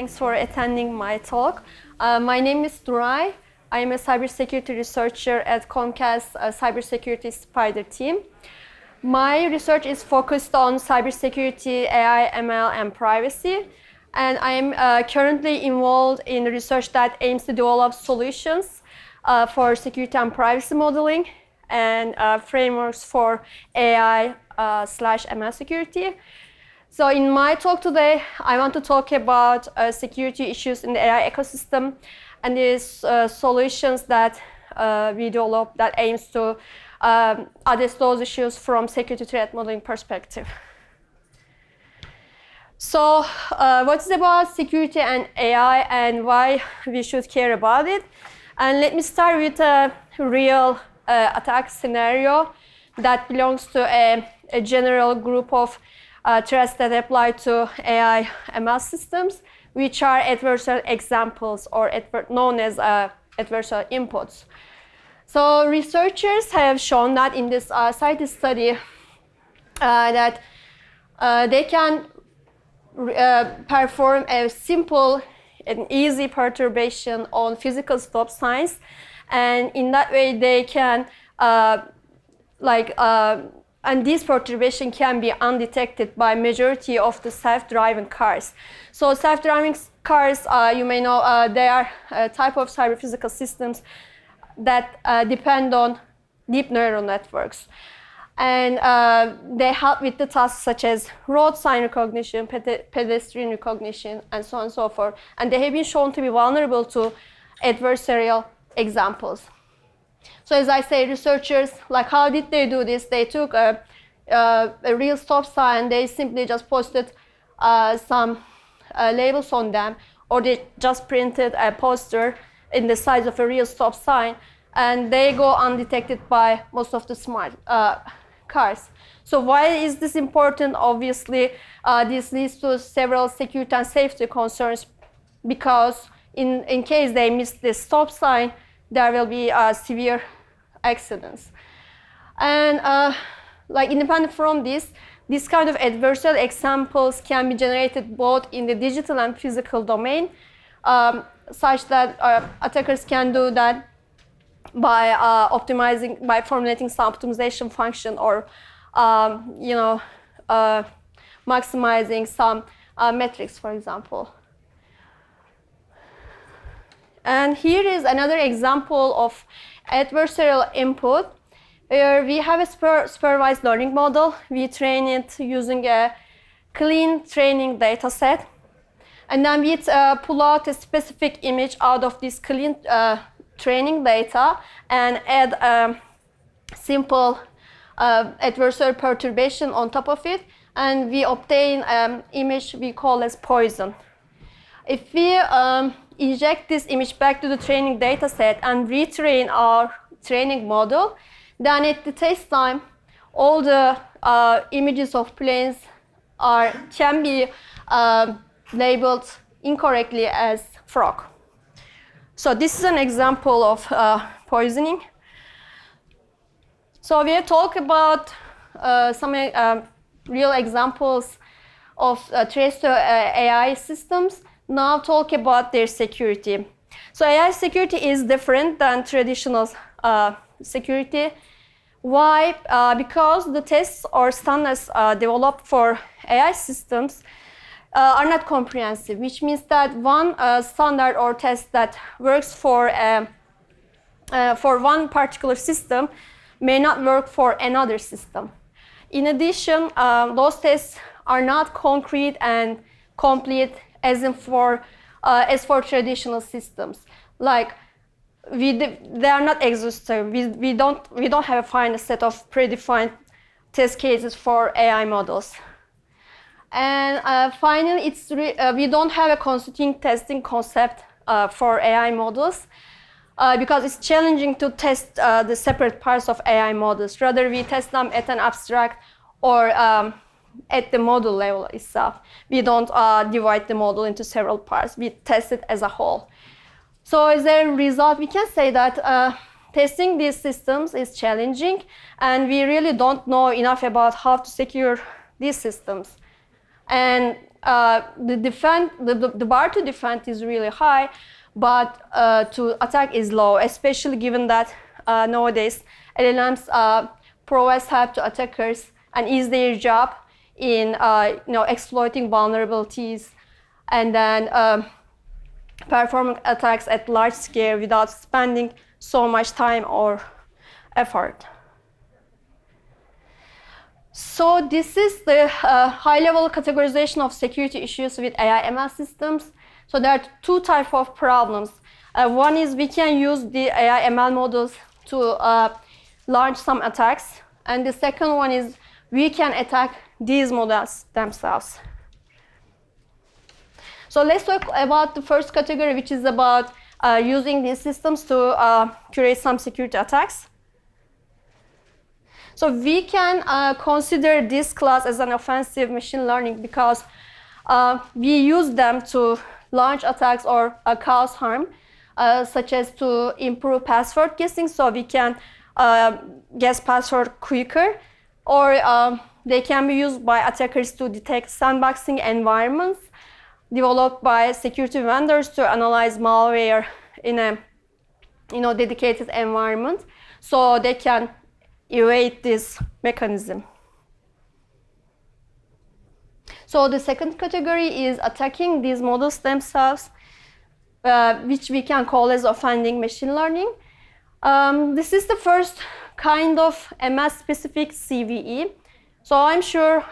Thanks for attending my talk. My name is Nuray. I am a cybersecurity researcher at Comcast Cybersecurity Spider team. My research is focused on cybersecurity, AI, ML, and privacy. And I am currently involved in research that aims to develop solutions for security and privacy modeling and frameworks for AI/ML security. So in my talk today, I want to talk about security issues in the AI ecosystem and these solutions that we develop that aims to address those issues from security threat modeling perspective. So what is about security and AI and why we should care about it? And let me start with a real attack scenario that belongs to a general group of threats that apply to AI ML systems, which are adversarial examples or known as adversarial inputs. So researchers have shown that in this CITES study that they can perform a simple and easy perturbation on physical stop signs, and in that way they can and this perturbation can be undetected by majority of the self-driving cars. So self-driving cars, you may know, they are a type of cyber-physical systems that depend on deep neural networks. And they help with the tasks such as road sign recognition, pedestrian recognition, and so on and so forth. And they have been shown to be vulnerable to adversarial examples. So as I say, researchers, like, how did they do this? They took a real stop sign, they simply just posted some labels on them, or they just printed a poster in the size of a real stop sign, and they go undetected by most of the smart cars. So why is this important? Obviously, this leads to several security and safety concerns, because in case they miss this stop sign, there will be severe accidents. And independent from this kind of adversarial examples can be generated both in the digital and physical domain, such that attackers can do that by by formulating some optimization function, or maximizing some metrics, for example. And here is another example of adversarial input, where we have a supervised learning model. We train it using a clean training data set. And then we pull out a specific image out of this clean training data and add a simple adversarial perturbation on top of it. And we obtain an image we call as poison. If we inject this image back to the training data set and retrain our training model, then at the test time, all the images of planes can be labeled incorrectly as frog. So this is an example of poisoning. So we have talked about some real examples of threats to AI systems. Now talk about their security. So AI security is different than traditional security. Why? Because the tests or standards developed for AI systems are not comprehensive, which means that one standard or test that works for one particular system may not work for another system. In addition, those tests are not concrete and complete as for traditional systems. Like, they are not exhaustive. We don't have a final set of predefined test cases for AI models. And finally, we don't have a constituting testing concept for AI models, because it's challenging to test the separate parts of AI models. Rather, we test them at an abstract or at the model level itself. We don't divide the model into several parts. We test it as a whole. So as a result, we can say that testing these systems is challenging, and we really don't know enough about how to secure these systems. And the bar to defend is really high, but to attack is low, especially given that nowadays LLMs provide help to attackers and ease their job in exploiting vulnerabilities and then performing attacks at large scale without spending so much time or effort. So this is the high-level categorization of security issues with AI/ML systems. So there are two types of problems. One is we can use the AI/ML models to launch some attacks, and the second one is we can attack these models themselves. So let's talk about the first category, which is about using these systems to create some security attacks. So we can consider this class as an offensive machine learning because we use them to launch attacks or cause harm, such as to improve password guessing, so we can guess password quicker, or they can be used by attackers to detect sandboxing environments developed by security vendors to analyze malware in a dedicated environment, so they can evade this mechanism. So the second category is attacking these models themselves, which we can call as offending machine learning. This is the first kind of ML-specific CVE. So I'm sure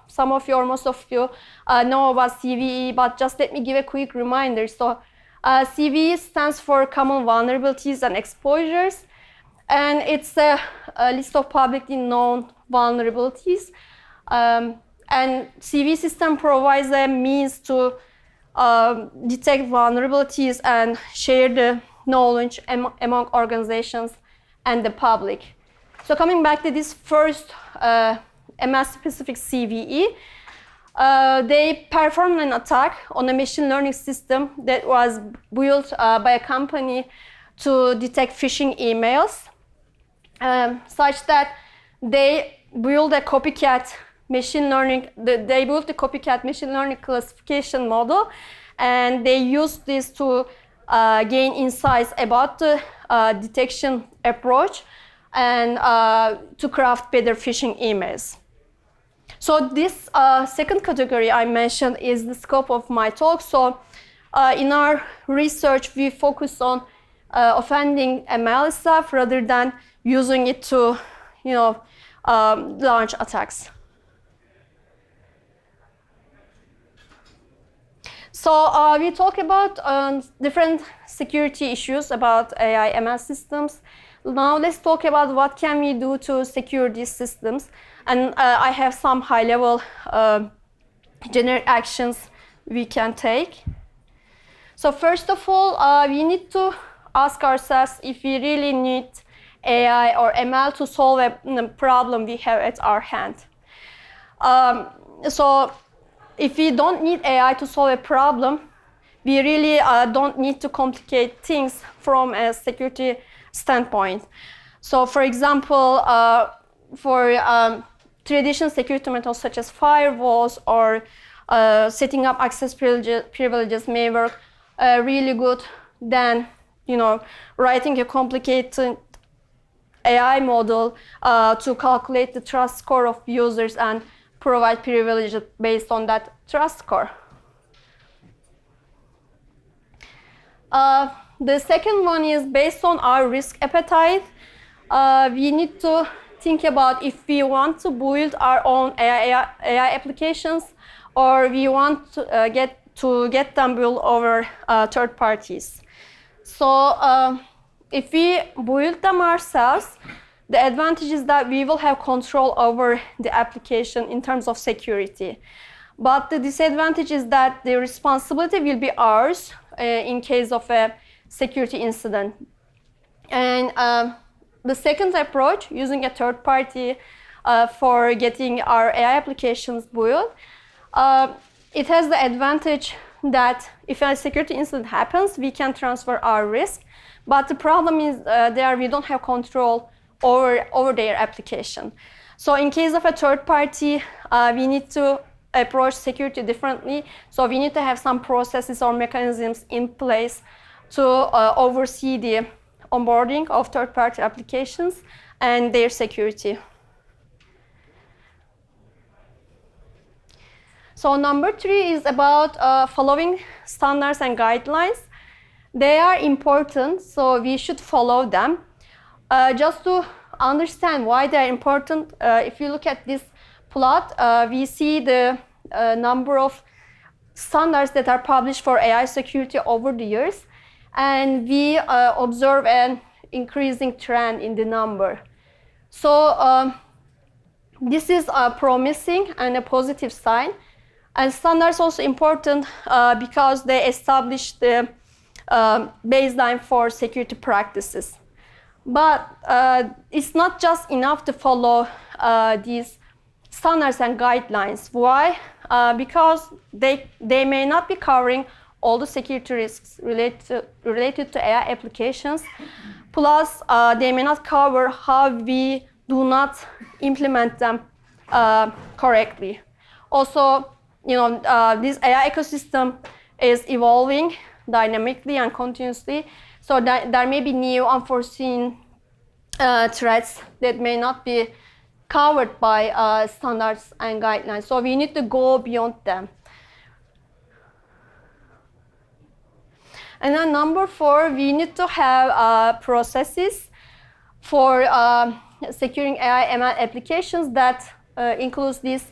some of you or most of you know about CVE, but just let me give a quick reminder. So CVE stands for Common Vulnerabilities and Exposures, and it's a list of publicly known vulnerabilities. And CVE system provides a means to detect vulnerabilities and share the knowledge among organizations and the public. So coming back to this first ML-specific CVE, they performed an attack on a machine learning system that was built by a company to detect phishing emails, such that they built a copycat machine learning. They built the copycat machine learning classification model, and they used this to gain insights about the detection approach and to craft better phishing emails. So this second category I mentioned is the scope of my talk. So in our research, we focus on offending ML stuff rather than using it to, launch attacks. So we talk about different security issues about AI/ML systems. Now let's talk about what can we do to secure these systems. And I have some high-level generic actions we can take. So first of all, we need to ask ourselves if we really need AI or ML to solve a problem we have at our hand. So if we don't need AI to solve a problem, we really don't need to complicate things from a security standpoint. So for example, for traditional security methods such as firewalls or setting up access privileges may work really good than writing a complicated AI model to calculate the trust score of users and provide privileges based on that trust score. The second one is based on our risk appetite. We need to think about if we want to build our own AI applications or we want to get them built over third parties. So if we build them ourselves, the advantage is that we will have control over the application in terms of security. But the disadvantage is that the responsibility will be ours in case of a security incident. And the second approach, using a third party for getting our AI applications built, it has the advantage that if a security incident happens, we can transfer our risk. But the problem is there we don't have control over their application. So in case of a third party, we need to approach security differently. So we need to have some processes or mechanisms in place to oversee the onboarding of third-party applications and their security. So number 3 is about following standards and guidelines. They are important, so we should follow them. Just to understand why they are important, if you look at this plot, we see the number of standards that are published for AI security over the years, and we observe an increasing trend in the number. So this is promising and a positive sign. And standards also important because they establish the baseline for security practices. But it's not just enough to follow these standards and guidelines. Why? Because they may not be covering all the security risks related to AI applications. Plus, they may not cover how we do not implement them correctly. Also, this AI ecosystem is evolving dynamically and continuously, so there may be new unforeseen threats that may not be covered by standards and guidelines. So we need to go beyond them. And then number 4, we need to have processes for securing AI ML applications that includes these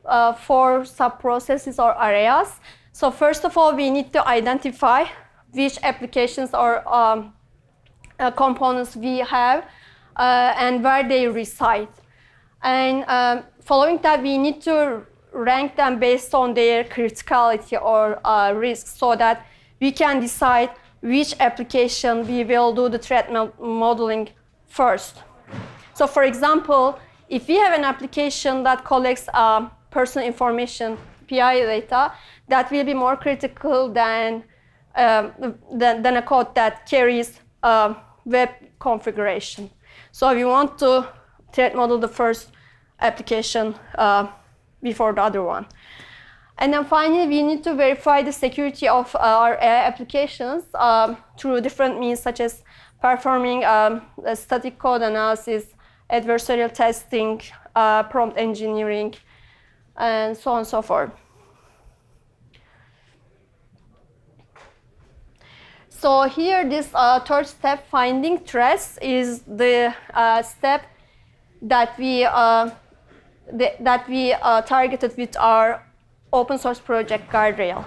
4 sub-processes or areas. So first of all, we need to identify which applications or components we have and where they reside. And following that, we need to rank them based on their criticality or risk, so that we can decide which application we will do the threat modeling first. So for example, if we have an application that collects personal information, PI data, that will be more critical than a code that carries web configuration. So we want to threat model the first application before the other one. And then finally, we need to verify the security of our AI applications through different means, such as performing static code analysis, adversarial testing, prompt engineering, and so on and so forth. So here, this third step, finding threats, is the step that we targeted with our open source project Guardrail.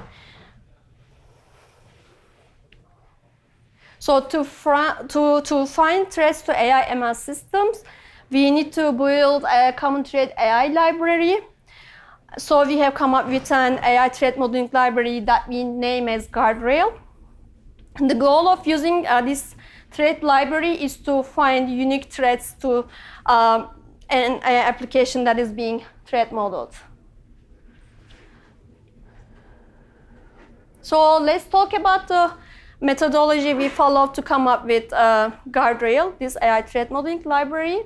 So to find threats to AI ML systems, we need to build a common threat AI library. So we have come up with an AI threat modeling library that we name as Guardrail. And the goal of using this threat library is to find unique threats to an application that is being threat modeled. So let's talk about the methodology we followed to come up with Guardrail, this AI threat modeling library.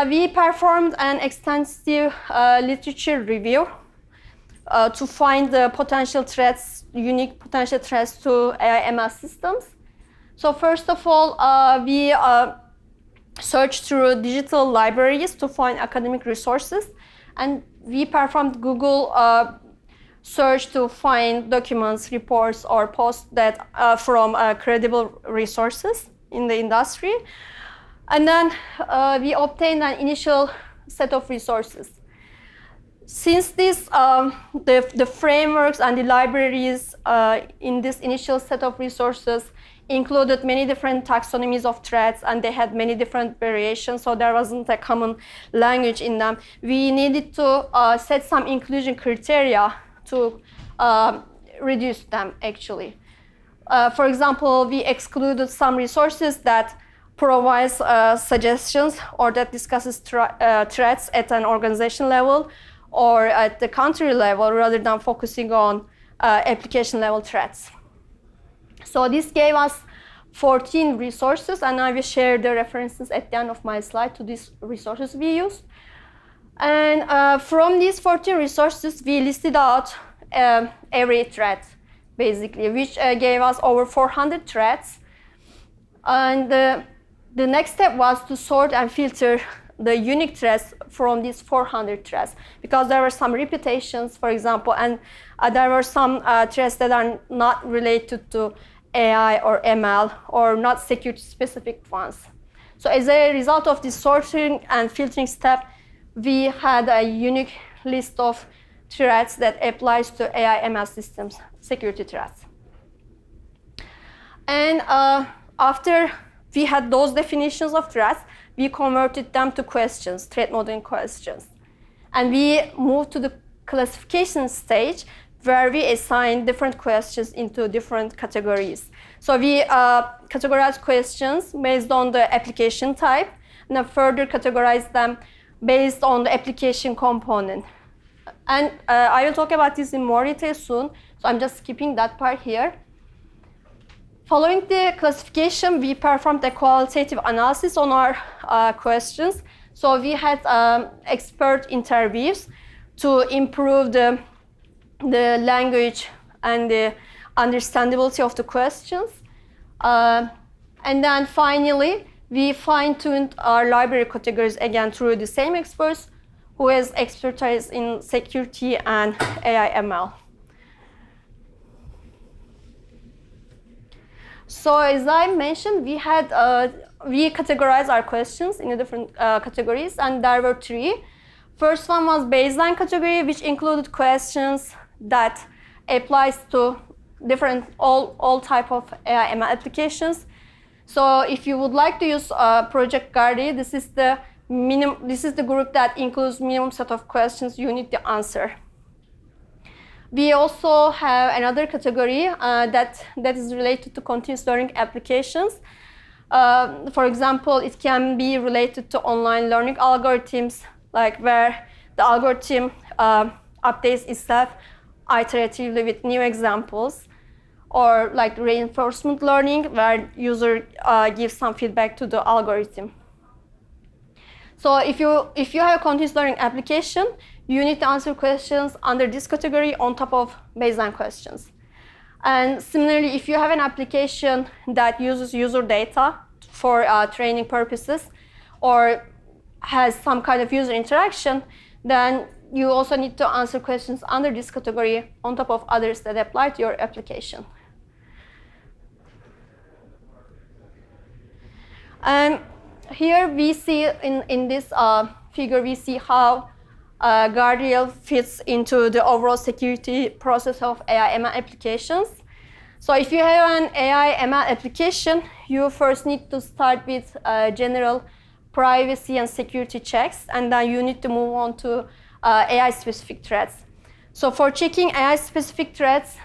We performed an extensive literature review to find the potential threats, unique potential threats to AI ML systems. So first of all, we searched through digital libraries to find academic resources, and we performed Google search to find documents, reports, or posts that from credible resources in the industry. And then we obtained an initial set of resources. Since this, the frameworks and the libraries in this initial set of resources included many different taxonomies of threats, and they had many different variations, so there wasn't a common language in them. We needed to set some inclusion criteria to reduce them, actually. For example, we excluded some resources that provides suggestions or that discusses threats at an organization level or at the country level, rather than focusing on application level threats. So this gave us 14 resources, and I will share the references at the end of my slide to these resources we used. And from these 14 resources, we listed out every thread, basically, which gave us over 400 threads. And the next step was to sort and filter the unique threads from these 400 threads, because there were some repetitions, for example, and there were some threads that are not related to AI or ML or not security specific ones. So as a result of this sorting and filtering step, we had a unique list of threats that applies to AI ML systems, security threats. And after we had those definitions of threats, we converted them to questions, threat modeling questions. And we moved to the classification stage, where we assign different questions into different categories. So we categorize questions based on the application type, and then further categorize them based on the application component. And I will talk about this in more detail soon, so I'm just skipping that part here. Following the classification, we performed a qualitative analysis on our questions. So we had expert interviews to improve the language and the understandability of the questions. And then finally, we fine-tuned our library categories again through the same experts who has expertise in security and AI ML. So as I mentioned, we categorized our questions in different categories, and there were three. First one was baseline category, which included questions that applies to different all type of AI ML applications. So if you would like to use Project Guardian, this is the group that includes minimum set of questions you need to answer. We also have another category that is related to continuous learning applications. For example, it can be related to online learning algorithms, like where the algorithm updates itself iteratively with new examples, or like reinforcement learning, where user gives some feedback to the algorithm. So if you have a continuous learning application, you need to answer questions under this category on top of baseline questions. And similarly, if you have an application that uses user data for training purposes or has some kind of user interaction, then you also need to answer questions under this category on top of others that apply to your application. And here we see in this figure, we see how Guardian fits into the overall security process of AI ML applications. So if you have an AI ML application, you first need to start with general privacy and security checks, and then you need to move on to AI-specific threats. So for checking AI-specific threats,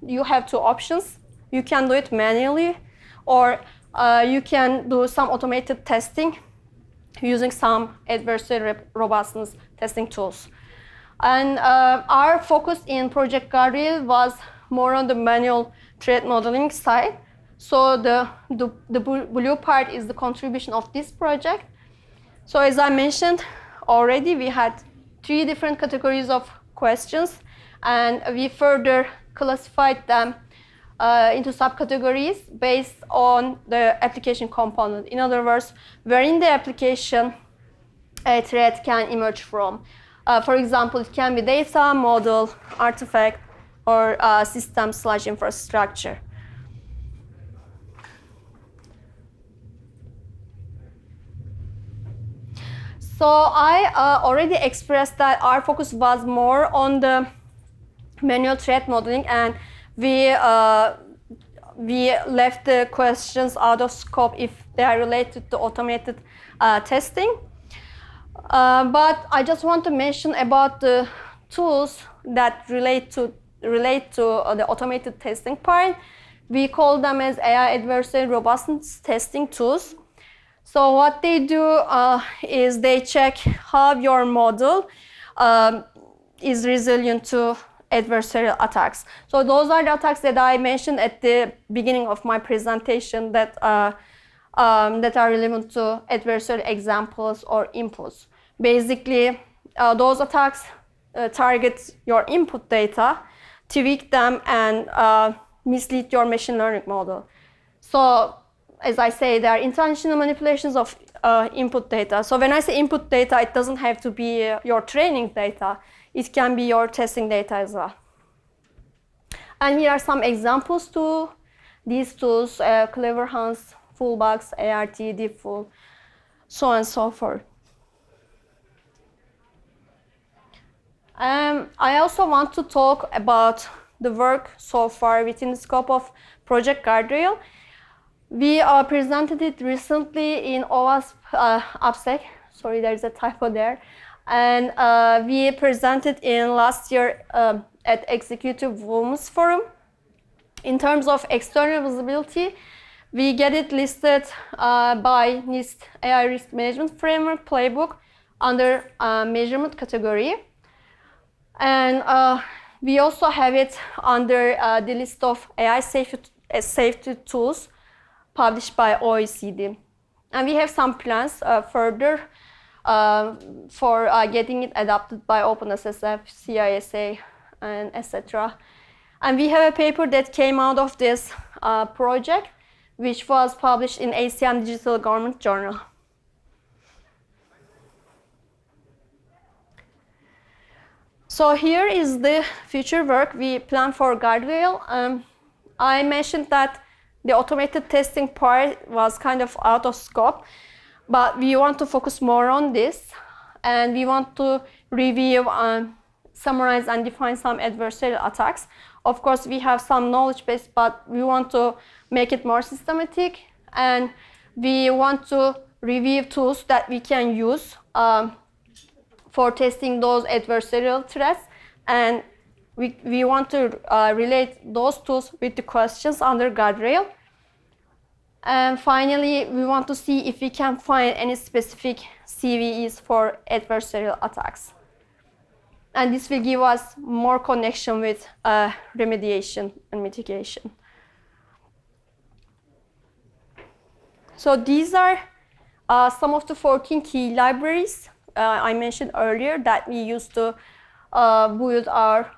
you have two options. You can do it manually, or you can do some automated testing using some adversarial robustness testing tools. And our focus in Project Guardian was more on the manual threat modeling side. So the blue part is the contribution of this project. So as I mentioned already, we had 3 different categories of questions, and we further classified them into subcategories based on the application component. In other words, where in the application a threat can emerge from. For example, it can be data, model, artifact, or system/infrastructure. So I already expressed that our focus was more on the manual threat modeling, and we left the questions out of scope if they are related to automated testing. But I just want to mention about the tools that relate to the automated testing part. We call them as AI adversarial robustness testing tools. So what they do is they check how your model is resilient to adversarial attacks. So those are the attacks that I mentioned at the beginning of my presentation that are relevant to adversarial examples or inputs. Basically, those attacks target your input data, tweak them, and mislead your machine learning model. So, as I say, there are intentional manipulations of input data. So when I say input data, it doesn't have to be your training data. It can be your testing data as well. And here are some examples to these tools: Clever Hans, Fullbox, ART, Deepful, so on and so forth. I also want to talk about the work so far within the scope of Project Guardrail. We presented it recently in OWASP AppSec. Sorry, there's a typo there. And we presented in last year at Executive Women's Forum. In terms of external visibility, we get it listed by NIST AI Risk Management Framework Playbook under measurement category. And we also have it under the list of AI safety tools published by OECD. And we have some plans further for getting it adopted by OpenSSF, CISA, and etc. And we have a paper that came out of this project, which was published in ACM Digital Government Journal. So here is the future work we plan for Guardrail. I mentioned that the automated testing part was kind of out of scope, but we want to focus more on this, and we want to review, summarize, and define some adversarial attacks. Of course, we have some knowledge base, but we want to make it more systematic, and we want to review tools that we can use for testing those adversarial threats, and we want to relate those tools with the questions under Guardrail. And finally, we want to see if we can find any specific CVEs for adversarial attacks. And this will give us more connection with remediation and mitigation. So these are some of the 14 key libraries I mentioned earlier that we use to build our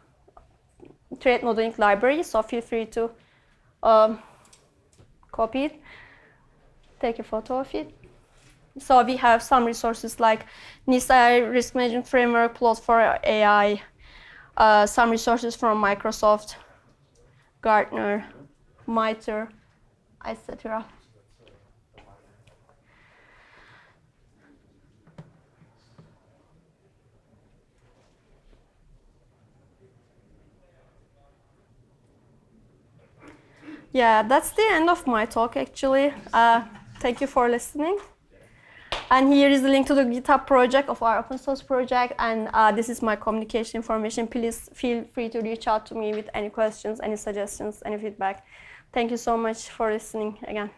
threat modeling library. So feel free to copy it, take a photo of it. So we have some resources like NIST AI Risk Management Framework, Plot for AI, some resources from Microsoft, Gartner, MITRE, etc. Yeah, that's the end of my talk, actually. Thank you for listening. And here is the link to the GitHub project of our open source project. And this is my communication information. Please feel free to reach out to me with any questions, any suggestions, any feedback. Thank you so much for listening again.